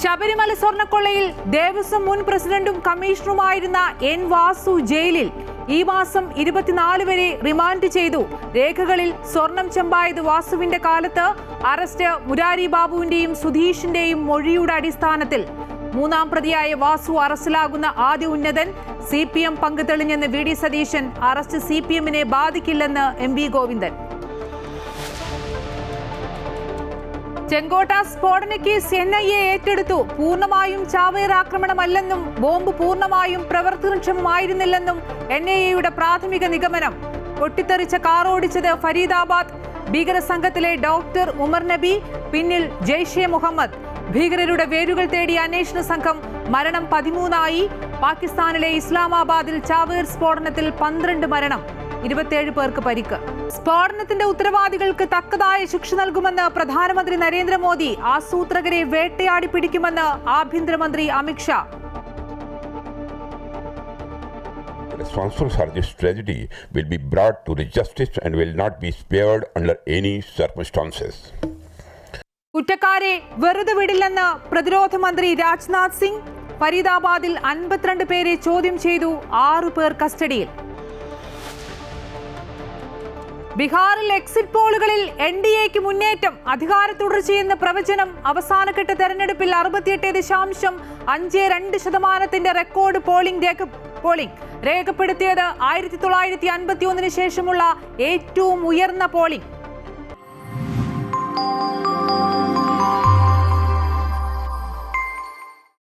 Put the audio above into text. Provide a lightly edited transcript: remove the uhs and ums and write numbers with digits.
ശബരിമല സ്വർണ്ണക്കൊള്ളയിൽ ദേവസ്വം മുൻ പ്രസിഡന്റും കമ്മീഷണറുമായിരുന്ന എൻ വാസു ജയിലിൽ ഈ മാസം 24 വരെ റിമാൻഡ് ചെയ്തു. രേഖകളിൽ സ്വർണം ചെമ്പായത് വാസുവിന്റെ കാലത്ത് അറസ്റ്റ് മുരാരി ബാബുവിന്റെയും സുധീഷിന്റെയും മൊഴിയുടെ അടിസ്ഥാനത്തിൽ. മൂന്നാം പ്രതിയായ വാസു അറസ്റ്റിലാകുന്ന ആദ്യ ഉന്നതൻ. CPM പങ്ക് തെളിഞ്ഞെന്ന് VD സതീശൻ. അറസ്റ്റ് CPMനെ ബാധിക്കില്ലെന്ന് MV ഗോവിന്ദൻ. ചെങ്കോട്ട സ്ഫോടന കേസ് NIA ഏറ്റെടുത്തു. പൂർണ്ണമായും ചാവേർ ആക്രമണമല്ലെന്നും ബോംബ് പൂർണ്ണമായും പ്രവർത്തനക്ഷമമായിരുന്നില്ലെന്നും NIAയുടെ പ്രാഥമിക നിഗമനം. പൊട്ടിത്തെറിച്ച കാർ ഓടിച്ചത് ഫരീദാബാദ് ഭീകര സംഘത്തിലെ ഡോക്ടർ ഉമർ നബി, പിന്നിൽ ജെയ്ഷെ മുഹമ്മദ്. ഭീകരരുടെ വേരുകൾ തേടിയ അന്വേഷണ സംഘം. മരണം 13ആയി. പാകിസ്ഥാനിലെ ഇസ്ലാമാബാദിൽ ചാവേർ സ്ഫോടനത്തിൽ 12 മരണം, 27 പേർക്ക് പരിക്ക്. സ്ഫോടനത്തിന്റെ ഉത്തരവാദികൾക്ക് തക്കതായ ശിക്ഷ നൽകുമെന്ന് പ്രധാനമന്ത്രി നരേന്ദ്രമോദി. ആസൂത്രകരെ വേട്ടയാടി പിടിക്കുമെന്ന് ആഭ്യന്തരമന്ത്രി Amit Shah. Responsible for this tragedy will be brought to the justice and will not be spared under any circumstances. കുറ്റക്കാരെ വെറുതെ വിടില്ലെന്ന് പ്രതിരോധ മന്ത്രി രാജ്നാഥ് സിംഗ്. ഫരീദാബാദിൽ 52 പേരെ ചോദ്യം ചെയ്തു. 6 പേർ കസ്റ്റഡിയിൽ. ബീഹാറിൽ എക്സിറ്റ് പോളുകളിൽ NDAക്ക് മുന്നേറ്റം. അധികാര തുടർച്ചയെന്ന പ്രവചനം. അവസാനഘട്ട തെരഞ്ഞെടുപ്പിൽ 68.52% റെക്കോർഡ് പോളിംഗ് രേഖപ്പെടുത്തിയത് 1951 ശേഷമുള്ള ഏറ്റവും ഉയർന്ന പോളിംഗ്.